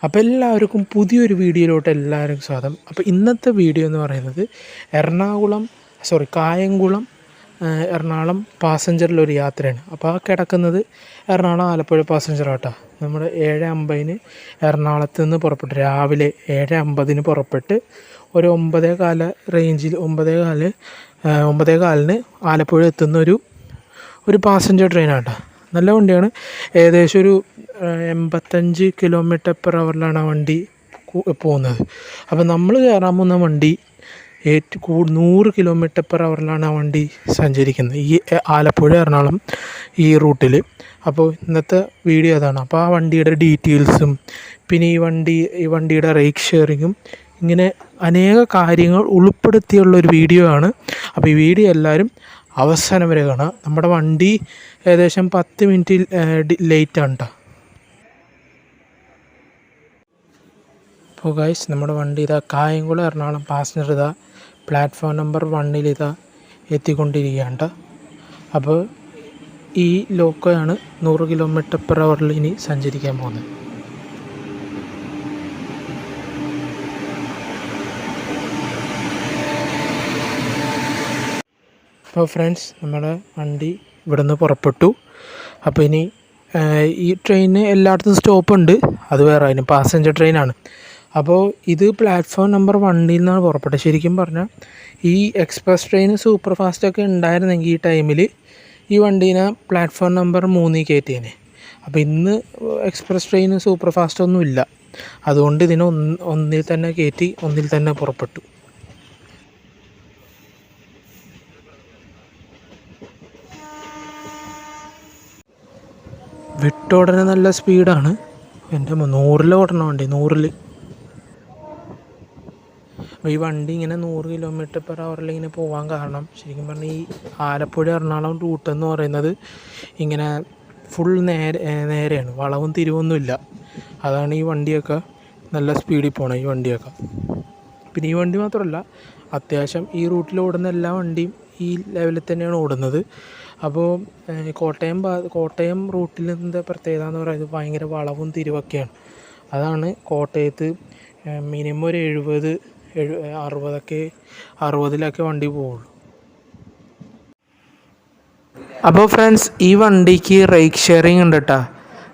അപ്പോൾ എല്ലാവർക്കും പുതിയൊരു വീഡിയോയിലോട്ട് എല്ലാവർക്കും സ്വാഗതം. അപ്പോൾ ഇന്നത്തെ വീഡിയോ എന്ന് പറയുന്നത് കായംകുളം എറണാകുളം പാസഞ്ചറിലൊരു യാത്രയാണ്. അപ്പോൾ ആ കിടക്കുന്നത് എറണാകുളം ആലപ്പുഴ പാസഞ്ചറാട്ടോ. നമ്മൾ 7:50 എറണാകുളത്ത് നിന്ന് പുറപ്പെട്ടു, രാവിലെ 7:50 പുറപ്പെട്ട് ഒരു 9:15 റേഞ്ചിൽ 9:15 ആലപ്പുഴ എത്തുന്ന ഒരു പാസഞ്ചർ ട്രെയിനാട്ടോ. നല്ല വണ്ടിയാണ്. ഏകദേശം ഒരു 85 km/h ആ വണ്ടി പോകുന്നത്. അപ്പോൾ നമ്മൾ കയറാൻ പോകുന്ന വണ്ടി 100 km/h ആ വണ്ടി സഞ്ചരിക്കുന്നത് ഈ ആലപ്പുഴ എറണാകുളം ഈ റൂട്ടിൽ. അപ്പോൾ ഇന്നത്തെ വീഡിയോ അതാണ്. അപ്പോൾ ആ വണ്ടിയുടെ ഡീറ്റെയിൽസും പിന്നെ ഈ വണ്ടിയുടെ റൈഡ് ഷെയറിങ്ങും ഇങ്ങനെ അനേക കാര്യങ്ങൾ ഉൾപ്പെടുത്തിയുള്ളൊരു വീഡിയോ ആണ്. അപ്പോൾ ഈ വീഡിയോ എല്ലാവരും അവസാനം വരെ കാണാം. നമ്മുടെ വണ്ടി ഏകദേശം 10 മിനിറ്റ് ലേറ്റാണ് കേട്ടോ. അപ്പോൾ ഗൈസ്, നമ്മുടെ വണ്ടി ഇതാ കായംകുളം എറണാകുളം പാസഞ്ചർ ഇതാ പ്ലാറ്റ്ഫോം നമ്പർ 1 ഇതാ എത്തിക്കൊണ്ടിരിക്കുകയാണ് കേട്ടോ. അപ്പോൾ ഈ ലോക്കോയാണ് 100 km/h ഇനി സഞ്ചരിക്കാൻ പോകുന്നത്. അപ്പോൾ ഫ്രണ്ട്സ്, നമ്മുടെ വണ്ടി ഇവിടെ നിന്ന് പുറപ്പെട്ടു. അപ്പോൾ ഇനി ഈ ട്രെയിന് എല്ലായിടത്തും സ്റ്റോപ്പുണ്ട്, അത് വേറെ, അതിന് പാസഞ്ചർ ട്രെയിനാണ്. അപ്പോൾ ഇത് പ്ലാറ്റ്ഫോം നമ്പർ 1 നിന്നാണ് പുറപ്പെട്ടത്. ശരിക്കും പറഞ്ഞാൽ ഈ എക്സ്പ്രസ് ട്രെയിൻ സൂപ്പർ ഫാസ്റ്റൊക്കെ ഉണ്ടായിരുന്നെങ്കിൽ ഈ ടൈമിൽ ഈ വണ്ടീനെ പ്ലാറ്റ്ഫോം നമ്പർ 3 കയറ്റിയേനെ. അപ്പോൾ ഇന്ന് എക്സ്പ്രസ് ട്രെയിൻ സൂപ്പർ ഫാസ്റ്റൊന്നും ഇല്ല, അതുകൊണ്ട് ഇതിനെ ഒന്നിൽ തന്നെ കയറ്റി ഒന്നിൽ തന്നെ പുറപ്പെട്ടു. വിട്ടോടനെ നല്ല സ്പീഡാണ്. എൻ്റെ 100-ൽ ഓടണം വണ്ടി, 100-ൽ. അപ്പോൾ ഈ വണ്ടി ഇങ്ങനെ 100 km/h ഇങ്ങനെ പോകാൻ കാരണം ശരിക്കും പറഞ്ഞാൽ ഈ ആലപ്പുഴ എറണാകുളം റൂട്ട് എന്ന് പറയുന്നത് ഇങ്ങനെ ഫുൾ നേരെയാണ്, വളവും തിരിവൊന്നുമില്ല. അതാണ് ഈ വണ്ടിയൊക്കെ നല്ല സ്പീഡിൽ പോകണം, ഈ വണ്ടിയൊക്കെ. പിന്നെ ഈ വണ്ടി മാത്രമല്ല, അത്യാവശ്യം ഈ റൂട്ടിൽ ഓടുന്ന എല്ലാ വണ്ടിയും ഈ ലെവലിൽ തന്നെയാണ് ഓടുന്നത്. അപ്പോൾ കോട്ടയം റൂട്ടിൽ എന്താ പ്രത്യേകത എന്ന് പറയുന്നത് ഭയങ്കര വളവും തിരിവൊക്കെയാണ്. അതാണ് കോട്ടയത്ത് മിനിമം ഒരു 60-60 വണ്ടി പോവുള്ളൂ. അപ്പോൾ ഫ്രണ്ട്സ്, ഈ വണ്ടിക്ക് റൈഡ് ഷെയറിങ് ഉണ്ട് കേട്ടോ.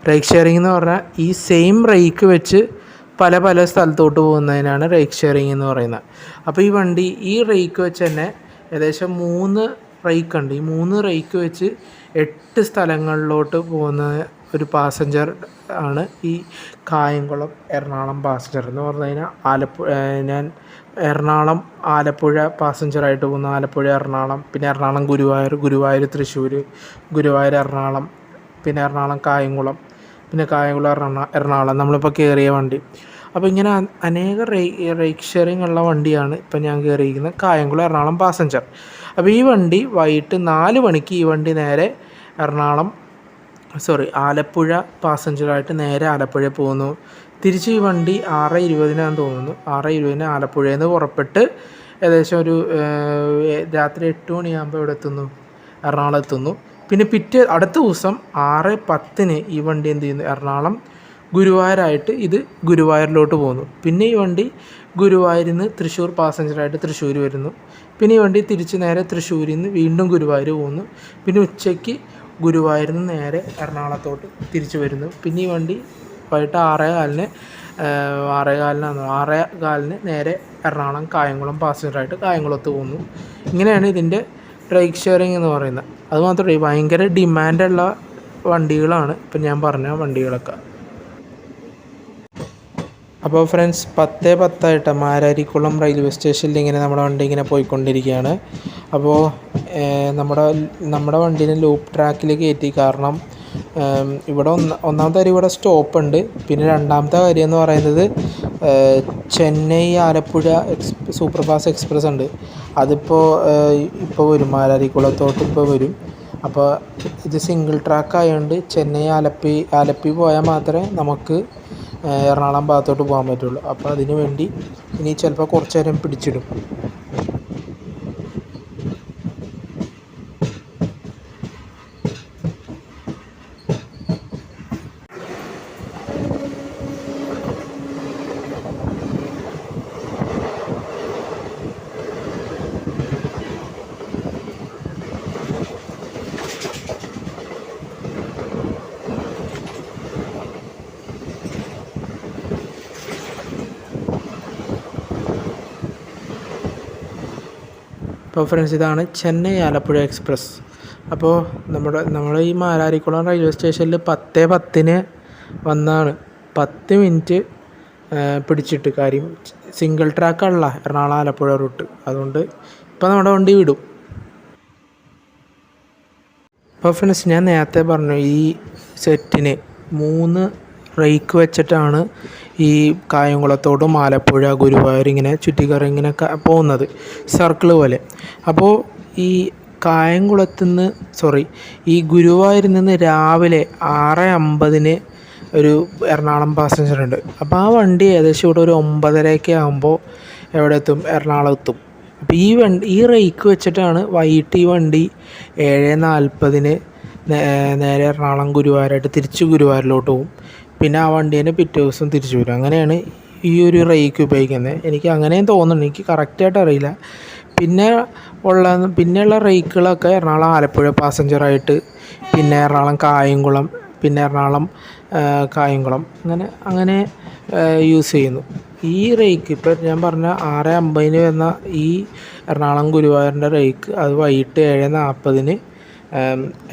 റൈഡ് ഷെയറിങ് എന്ന് പറഞ്ഞാൽ ഈ സെയിം റൈക്ക് വെച്ച് പല സ്ഥലത്തോട്ട് പോകുന്നതിനാണ് റൈഡ് ഷെയറിങ് എന്ന് പറയുന്നത്. അപ്പോൾ ഈ വണ്ടി ഈ റൈക്ക് വെച്ച് തന്നെ ഏകദേശം 3 റൈക്ക് ഉണ്ട്. ഈ 3 റൈക്ക് വെച്ച് 8 സ്ഥലങ്ങളിലോട്ട് പോകുന്ന ഒരു പാസഞ്ചർ ആണ് ഈ കായംകുളം എറണാകുളം പാസഞ്ചർ എന്ന് പറഞ്ഞു കഴിഞ്ഞാൽ. ഞാൻ എറണാകുളം ആലപ്പുഴ പാസഞ്ചറായിട്ട് പോകുന്ന ആലപ്പുഴ എറണാകുളം, പിന്നെ എറണാകുളം ഗുരുവായൂർ തൃശ്ശൂർ, ഗുരുവായൂർ എറണാകുളം, പിന്നെ എറണാകുളം കായംകുളം, പിന്നെ കായംകുളം എറണാകുളം നമ്മളിപ്പോൾ കയറിയ വണ്ടി. അപ്പോൾ ഇങ്ങനെ അനേക റൈഡ് ഷെയറിങ് ഉള്ള വണ്ടിയാണ് ഇപ്പം ഞാൻ കയറിയിരിക്കുന്നത്, കായംകുളം എറണാകുളം പാസഞ്ചർ. അപ്പോൾ ഈ വണ്ടി വൈകിട്ട് 4 മണിക്ക് ഈ വണ്ടി നേരെ ആലപ്പുഴ പാസഞ്ചറായിട്ട് നേരെ ആലപ്പുഴ പോകുന്നു. തിരിച്ച് ഈ വണ്ടി 6:20 തോന്നുന്നു, 6:20 ആലപ്പുഴയിൽ നിന്ന് പുറപ്പെട്ട് ഏകദേശം ഒരു രാത്രി 8 മണിയാകുമ്പോൾ ഇവിടെ എത്തുന്നു, എറണാകുളം എത്തുന്നു. പിന്നെ അടുത്ത ദിവസം 6:10 ഈ വണ്ടി എന്ത് ചെയ്യുന്നു, എറണാകുളം ഗുരുവായൂരായിട്ട് ഇത് ഗുരുവായൂരിലോട്ട് പോകുന്നു. പിന്നെ ഈ വണ്ടി ഗുരുവായൂരിൽ നിന്ന് തൃശ്ശൂർ പാസഞ്ചറായിട്ട് തൃശ്ശൂർ വരുന്നു. പിന്നെ ഈ വണ്ടി തിരിച്ച് നേരെ തൃശ്ശൂരിൽ നിന്ന് വീണ്ടും ഗുരുവായൂർ പോകുന്നു. പിന്നെ ഉച്ചയ്ക്ക് ഗുരുവായൂരിൽ നിന്ന് നേരെ എറണാകുളത്തോട്ട് തിരിച്ചു വരുന്നു. പിന്നെ ഈ വണ്ടി വൈകിട്ട് 6:15 നേരെ എറണാകുളം കായംകുളം പാസഞ്ചറായിട്ട് കായംകുളത്ത് പോകുന്നു. ഇങ്ങനെയാണ് ഇതിൻ്റെ റൈഡ് ഷെയറിങ് എന്ന് പറയുന്നത്. അതുമാത്രമല്ല, ഭയങ്കര ഡിമാൻഡുള്ള വണ്ടികളാണ് ഇപ്പം ഞാൻ പറഞ്ഞ വണ്ടികളൊക്കെ. അപ്പോൾ ഫ്രണ്ട്സ്, 10:10 മാരാരിക്കുളം റെയിൽവേ സ്റ്റേഷനിൽ ഇങ്ങനെ നമ്മുടെ വണ്ടി ഇങ്ങനെ പോയിക്കൊണ്ടിരിക്കുകയാണ്. അപ്പോൾ നമ്മുടെ വണ്ടീനെ ലൂപ്പ് ട്രാക്കിൽ കയറ്റി. കാരണം ഇവിടെ ഒന്നാമത്തെ കാര്യം ഇവിടെ സ്റ്റോപ്പുണ്ട്. പിന്നെ രണ്ടാമത്തെ കാര്യം എന്ന് പറയുന്നത് Chennai Alappuzha super fast express ഉണ്ട്. ഇപ്പോൾ വരും, മാരാരിക്കുളത്തോട്ട് ഇപ്പോൾ വരും. അപ്പോൾ ഇത് സിംഗിൾ ട്രാക്ക് ആയതുകൊണ്ട് ചെന്നൈ ആലപ്പി പോയാൽ മാത്രമേ നമുക്ക് എറണാകുളം ഭാഗത്തോട്ട് പോകാൻ പറ്റുള്ളൂ. അപ്പോൾ അതിന് വേണ്ടി ഇനി ചിലപ്പോൾ കുറച്ച് നേരം പിടിച്ചിടും. അപ്പോൾ ഫ്രണ്ട്സ്, ഇതാണ് ചെന്നൈ ആലപ്പുഴ എക്സ്പ്രസ്. അപ്പോൾ നമ്മൾ ഈ മാരാരിക്കുളം റെയിൽവേ സ്റ്റേഷനിൽ 10:10 വന്നാണ്. 10 മിനിറ്റ് പിടിച്ചിട്ട്. കാര്യം സിംഗിൾ ട്രാക്കല്ല എറണാകുളം ആലപ്പുഴ റൂട്ട്. അതുകൊണ്ട് ഇപ്പോൾ നമ്മുടെ വണ്ടി വിടും. അപ്പോൾ ഫ്രണ്ട്സ്, ഞാൻ നേരത്തെ പറഞ്ഞു ഈ സെറ്റിന് 3 റേക്ക് വെച്ചിട്ടാണ് ഈ കായംകുളത്തോടും ആലപ്പുഴ ഗുരുവായൂർ ഇങ്ങനെ ചുറ്റിക്കറ ഇങ്ങനെ പോകുന്നത്, സർക്കിൾ പോലെ. അപ്പോൾ ഈ ഈ ഗുരുവായൂരിൽ നിന്ന് രാവിലെ 6:50 ഒരു എറണാകുളം പാസഞ്ചർ ഉണ്ട്. അപ്പോൾ ആ വണ്ടി ഏകദേശം ഇവിടെ ഒരു 9:30 ആകുമ്പോൾ എവിടെ എത്തും? എറണാകുളം എത്തും. അപ്പോൾ ഈ റേക്ക് വെച്ചിട്ടാണ് വൈകിട്ട് ഈ വണ്ടി 7:40 നേരെ എറണാകുളം ഗുരുവായൂരായിട്ട് തിരിച്ച് ഗുരുവായൂരിലോട്ട് പോകും. പിന്നെ ആ വണ്ടി തന്നെ പിറ്റേ ദിവസം തിരിച്ചു വരും. അങ്ങനെയാണ് ഈ ഒരു റേക്ക് ഉപയോഗിക്കുന്നത്. എനിക്ക് അങ്ങനെയും തോന്നുന്നു, എനിക്ക് കറക്റ്റായിട്ട് അറിയില്ല. പിന്നെയുള്ള റേക്കുകളൊക്കെ എറണാകുളം ആലപ്പുഴ പാസഞ്ചറായിട്ട്, പിന്നെ എറണാകുളം കായംകുളം, പിന്നെ എറണാകുളം കായംകുളം, അങ്ങനെ യൂസ് ചെയ്യുന്നു. ഈ റേക്ക് ഇപ്പോൾ ഞാൻ പറഞ്ഞ 6:50 വരുന്ന ഈ എറണാകുളം ഗുരുവായൂരിൻ്റെ റേക്ക്, അത് വൈകിട്ട് 7:40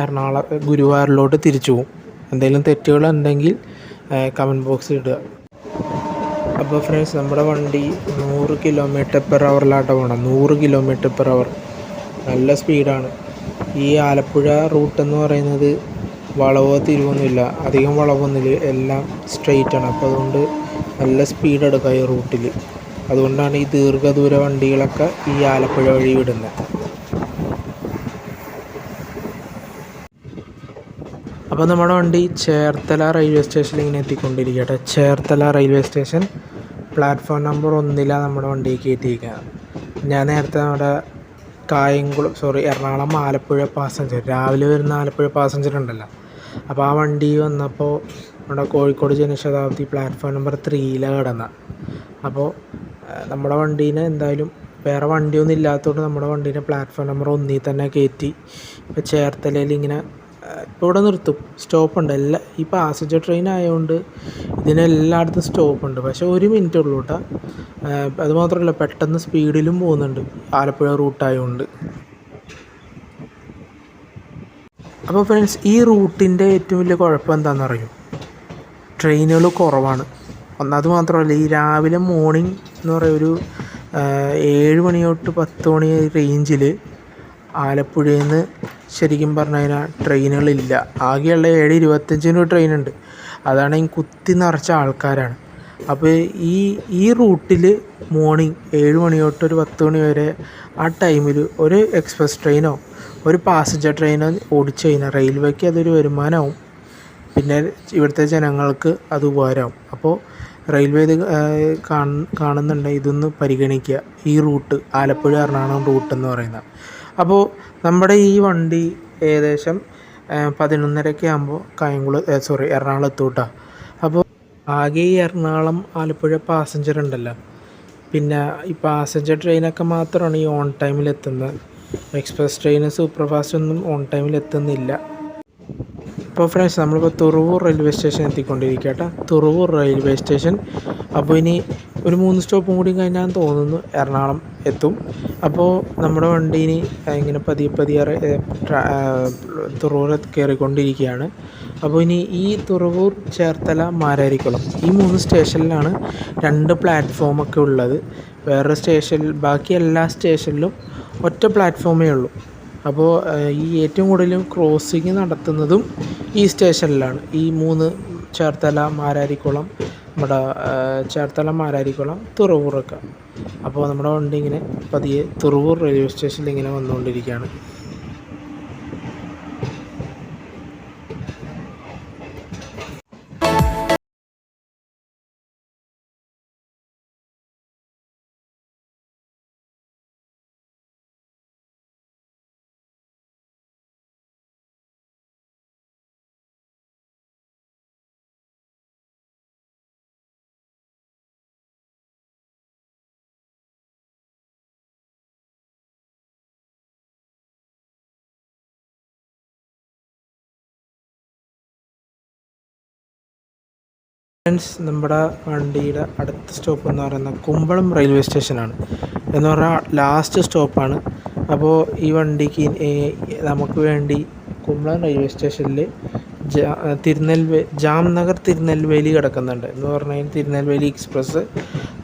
എറണാകുളം ഗുരുവായൂരിലോട്ട് തിരിച്ചു പോകും. എന്തെങ്കിലും തെറ്റുകളുണ്ടെങ്കിൽ കമൻറ്റ് ബോക്സിൽ ഇടുക. അപ്പോൾ ഫ്രണ്ട്സ്, നമ്മുടെ വണ്ടി 100 km/h പോകണം. 100 km/h, നല്ല സ്പീഡാണ്. ഈ ആലപ്പുഴ റൂട്ട് എന്ന് പറയുന്നത് വളവോ തിരിവൊന്നുമില്ല, അധികം വളവൊന്നുമില്ല, എല്ലാം സ്ട്രെയിറ്റാണ്. അപ്പോൾ അതുകൊണ്ട് നല്ല സ്പീഡ് എടുക്കുക ഈ റൂട്ടിൽ. അതുകൊണ്ടാണ് ഈ ദീർഘദൂര വണ്ടികളൊക്കെ ഈ ആലപ്പുഴ വഴി വിടുന്നത്. അപ്പോൾ നമ്മുടെ വണ്ടി ചേർത്തല റെയിൽവേ സ്റ്റേഷനിൽ ഇങ്ങനെ എത്തിക്കൊണ്ടിരിക്കട്ടെ. Cherthala railway station platform number 1 നമ്മുടെ വണ്ടിക്ക് കയറ്റിയിരിക്കുകയാണ്. ഞാൻ നേരത്തെ നമ്മുടെ എറണാകുളം ആലപ്പുഴ പാസഞ്ചർ, രാവിലെ വരുന്ന ആലപ്പുഴ പാസഞ്ചർ ഉണ്ടല്ലോ, അപ്പോൾ ആ വണ്ടി വന്നപ്പോൾ നമ്മുടെ കോഴിക്കോട് ജനശതാബ്ദി പ്ലാറ്റ്ഫോം നമ്പർ 3 കിടന്ന. അപ്പോൾ നമ്മുടെ വണ്ടീനെ എന്തായാലും വേറെ വണ്ടിയൊന്നും ഇല്ലാത്തതുകൊണ്ട് നമ്മുടെ വണ്ടീനെ പ്ലാറ്റ്ഫോം നമ്പർ 1 തന്നെ കയറ്റി. ഇപ്പോൾ ചേർത്തലയിൽ ഇങ്ങനെ ഇപ്പോൾ ഇവിടെ നിർത്തും, സ്റ്റോപ്പുണ്ട്. ഈ പാസഞ്ചർ ട്രെയിൻ ആയതുകൊണ്ട് ഇതിനെല്ലായിടത്തും സ്റ്റോപ്പുണ്ട്. പക്ഷേ 1 മിനിറ്റ് ഉള്ളൂ കേട്ടോ. അതുമാത്രമല്ല, പെട്ടെന്ന് സ്പീഡിലും പോകുന്നുണ്ട് ആലപ്പുഴ റൂട്ടായതുകൊണ്ട്. അപ്പോൾ ഫ്രണ്ട്സ്, ഈ റൂട്ടിൻ്റെ ഏറ്റവും വലിയ കുഴപ്പം എന്താണെന്ന് അറിയും? ട്രെയിനുകൾ കുറവാണ്. അതുമാത്രമല്ല, ഈ രാവിലെ മോർണിംഗ് എന്ന് പറയുക ഒരു 7 മണി തൊട്ട് 10 മണി റേഞ്ചിൽ ആലപ്പുഴയിൽ നിന്ന് ശരിക്കും പറഞ്ഞു കഴിഞ്ഞാൽ ട്രെയിനുകളില്ല. ആകെയുള്ള 7:25 ട്രെയിനുണ്ട്. അതാണെങ്കിൽ കുത്തി നിറച്ച ആൾക്കാരാണ്. അപ്പോൾ ഈ റൂട്ടിൽ മോർണിംഗ് 7 മണി തൊട്ട് ഒരു 10 മണി വരെ ആ ടൈമിൽ ഒരു എക്സ്പ്രസ് ട്രെയിനോ ഒരു പാസഞ്ചർ ട്രെയിനോ ഓടിച്ചു കഴിഞ്ഞാൽ റെയിൽവേക്ക് അതൊരു വരുമാനമാവും, പിന്നെ ഇവിടുത്തെ ജനങ്ങൾക്ക് അത് ഉപകാരമാവും. അപ്പോൾ റെയിൽവേ ഇത് കാണുന്നുണ്ട്, ഇതൊന്ന് പരിഗണിക്കുക. ഈ റൂട്ട് ആലപ്പുഴ എറണാകുളം റൂട്ട് എന്ന് പറയുന്നത്. അപ്പോൾ നമ്മുടെ ഈ വണ്ടി ഏകദേശം 11:30 ആകുമ്പോൾ എറണാകുളം എത്തും കേട്ടോ. അപ്പോൾ ആകെ ഈ എറണാകുളം ആലപ്പുഴ പാസഞ്ചർ ഉണ്ടല്ലോ, പിന്നെ ഈ പാസഞ്ചർ ട്രെയിനൊക്കെ മാത്രമാണ് ഈ ഓൺ ടൈമിൽ എത്തുന്നത്. എക്സ്പ്രസ് ട്രെയിൻ സൂപ്പർ ഫാസ്റ്റ് ഒന്നും ഓൺ ടൈമിൽ എത്തുന്നില്ല. അപ്പോൾ ഫ്രണ്ട്സ്, നമ്മളിപ്പോൾ തുറവൂർ റെയിൽവേ സ്റ്റേഷൻ എത്തിക്കൊണ്ടിരിക്കട്ടെ. Thuravoor railway station. അപ്പോൾ ഇനി ഒരു 3 സ്റ്റോപ്പും കൂടി കഴിഞ്ഞാൽ തോന്നുന്നു എറണാകുളം എത്തും. അപ്പോൾ നമ്മുടെ വണ്ടി ഇനി ഇങ്ങനെ പതിയെ തുറവൂർ കയറിക്കൊണ്ടിരിക്കുകയാണ്. അപ്പോൾ ഇനി ഈ തുറവൂർ, ചേർത്തല, മാരാരിക്കുളം ഈ 3 സ്റ്റേഷനിലാണ് 2 പ്ലാറ്റ്ഫോമൊക്കെ ഉള്ളത്. ബാക്കി എല്ലാ സ്റ്റേഷനിലും ഒറ്റ പ്ലാറ്റ്ഫോമേ ഉള്ളൂ. അപ്പോൾ ഈ ഏറ്റവും കൂടുതലും ക്രോസിങ് നടത്തുന്നതും ഈ സ്റ്റേഷനിലാണ്. ഈ 3 ചേർത്തല, മാരാരിക്കുളം, തുറവൂറൊക്കെ. അപ്പോൾ നമ്മുടെ വണ്ടി ഇങ്ങനെ പതിയെ തുറവൂർ റെയിൽവേ സ്റ്റേഷനിൽ ഇങ്ങനെ വന്നുകൊണ്ടിരിക്കുകയാണ്. ഫ്രണ്ട്സ്, നമ്മുടെ വണ്ടിയുടെ അടുത്ത സ്റ്റോപ്പ് എന്ന് പറയുന്നത് കുമ്പളം റെയിൽവേ സ്റ്റേഷനാണ്. എന്ന് പറഞ്ഞാൽ ലാസ്റ്റ് സ്റ്റോപ്പാണ്. അപ്പോൾ ഈ വണ്ടിക്ക് നമുക്ക് വേണ്ടി കുമ്പളം റെയിൽവേ സ്റ്റേഷനിൽ ജാംനഗർ തിരുനെൽവേലി കിടക്കുന്നുണ്ട് എന്ന് പറഞ്ഞു കഴിഞ്ഞാൽ തിരുനെൽവേലി എക്സ്പ്രസ്.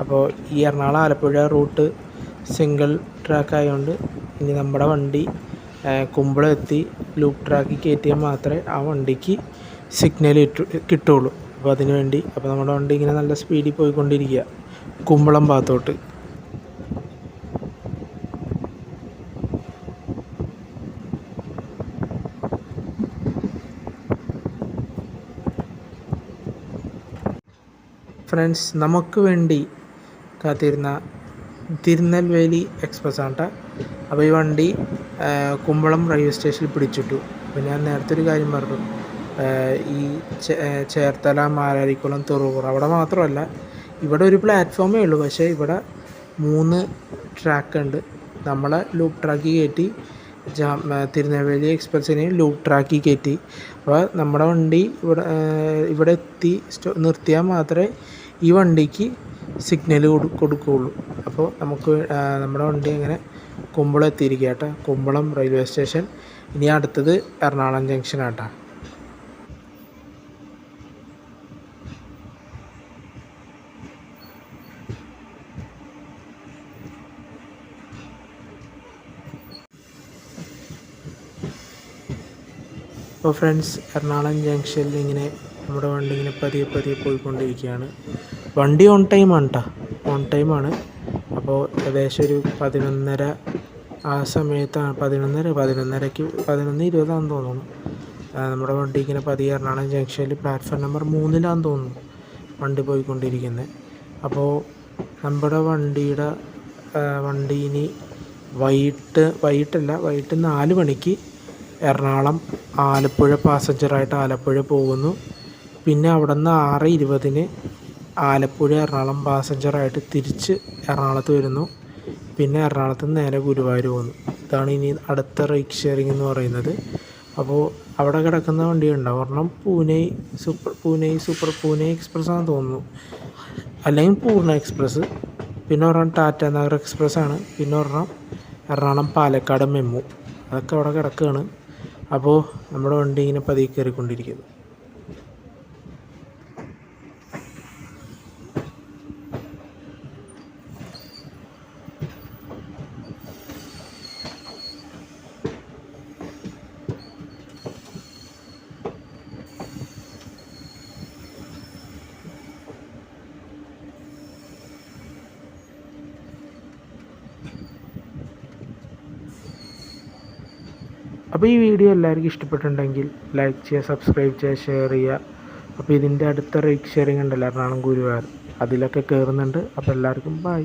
അപ്പോൾ ഈ Ernakulam Alappuzha route single track ആയതുകൊണ്ട് ഇനി നമ്മുടെ വണ്ടി കുമ്പളം എത്തി ലൂപ്പ് ട്രാക്കിൽ കയറ്റിയാൽ മാത്രമേ ആ വണ്ടിക്ക് സിഗ്നൽ കിട്ടുള്ളൂ. അപ്പോൾ അതിന് വേണ്ടി നമ്മുടെ വണ്ടി ഇങ്ങനെ നല്ല സ്പീഡിൽ പോയിക്കൊണ്ടിരിക്കുക കുമ്പളം ഭാഗത്തോട്ട്. ഫ്രണ്ട്സ്, നമുക്ക് വേണ്ടി കാത്തിരുന്ന തിരുനെൽവേലി എക്സ്പ്രസ് ആണ് കേട്ടോ. അപ്പോൾ ഈ വണ്ടി കുമ്പളം റെയിൽവേ സ്റ്റേഷനിൽ പിടിച്ചിട്ടു. അപ്പോൾ ഞാൻ നേരത്തെ ഒരു കാര്യം പറഞ്ഞു, ഈ ചേർത്തല, മാരാരിക്കുളം, തുറവൂർ അവിടെ മാത്രമല്ല, ഇവിടെ ഒരു പ്ലാറ്റ്ഫോമേ ഉള്ളൂ. പക്ഷേ ഇവിടെ 3 ട്രാക്ക് ഉണ്ട്. നമ്മളെ ലൂപ്പ് ട്രാക്കിൽ കയറ്റി തിരുനെൽവേലി എക്സ്പ്രസ്സിനെ ലൂപ്പ് ട്രാക്കിൽ കയറ്റി. അപ്പോൾ നമ്മുടെ വണ്ടി ഇവിടെ എത്തി നിർത്തിയാൽ മാത്രമേ ഈ വണ്ടിക്ക് സിഗ്നൽ കൊടുക്കുകയുള്ളൂ. അപ്പോൾ നമ്മുടെ വണ്ടി അങ്ങനെ കുമ്പളം എത്തിയിരിക്കുക കേട്ടോ, കുമ്പളം റെയിൽവേ സ്റ്റേഷൻ. ഇനി അടുത്തത് എറണാകുളം ജംഗ്ഷൻ ആട്ടോ. അപ്പോൾ ഫ്രണ്ട്സ്, എറണാകുളം ജംഗ്ഷനിൽ ഇങ്ങനെ നമ്മുടെ വണ്ടി ഇങ്ങനെ പതിയെ പോയിക്കൊണ്ടിരിക്കുകയാണ്. വണ്ടി ഓൺ ടൈമാണ് കേട്ടോ, ഓൺ ടൈമാണ്. അപ്പോൾ ഏകദേശം ഒരു 11:30 ആ സമയത്താണ്, 11:30ക്ക് 11:20 തോന്നുന്നു. നമ്മുടെ വണ്ടി ഇങ്ങനെ പതിയെ എറണാകുളം ജംഗ്ഷനിൽ പ്ലാറ്റ്ഫോം നമ്പർ 3 തോന്നുന്നു വണ്ടി പോയിക്കൊണ്ടിരിക്കുന്നത്. അപ്പോൾ നമ്മുടെ വണ്ടി ഇനി വൈകിട്ട് 4 മണിക്ക് എറണാകുളം ആലപ്പുഴ പാസഞ്ചറായിട്ട് ആലപ്പുഴ പോകുന്നു. പിന്നെ അവിടെ നിന്ന് 6:20 ആലപ്പുഴ എറണാകുളം പാസഞ്ചറായിട്ട് തിരിച്ച് എറണാകുളത്ത് വരുന്നു. പിന്നെ എറണാകുളത്ത് നിന്ന് നേരെ ഗുരുവായൂർ പോകുന്നു. ഇതാണ് ഇനി അടുത്ത റൈഡ് ഷെയറിംഗ് എന്ന് പറയുന്നത്. അപ്പോൾ അവിടെ കിടക്കുന്ന വണ്ടിയുണ്ടാവും. ഒരെണ്ണം പൂനെ എക്സ്പ്രസ് ആണെന്ന് തോന്നുന്നു, അല്ലെങ്കിൽ പൂർണ്ണ എക്സ്പ്രസ്. പിന്നെ ഒരെണ്ണം ടാറ്റ നഗർ എക്സ്പ്രസ് ആണ്. പിന്നെ ഒരെണ്ണം എറണാകുളം പാലക്കാട് മെമു. അതൊക്കെ അവിടെ കിടക്കുകയാണ്. അപ്പോൾ നമ്മുടെ വണ്ടി ഇങ്ങനെ പതിയെ കയറിക്കൊണ്ടിരിക്കുന്നു. അപ്പോൾ ഈ വീഡിയോ എല്ലാവർക്കും ഇഷ്ടപ്പെട്ടിട്ടുണ്ടെങ്കിൽ ലൈക്ക് ചെയ്യുക, സബ്സ്ക്രൈബ് ചെയ്യുക, ഷെയർ ചെയ്യുക. അപ്പോൾ ഇതിൻ്റെ അടുത്ത റൈഡ് ഷെയറിംഗ് ഉണ്ടല്ലോ എറണാകുളം ഗുരുവായൂർ, അതിലൊക്കെ കയറുന്നുണ്ട്. അപ്പോൾ എല്ലാവർക്കും ബൈ.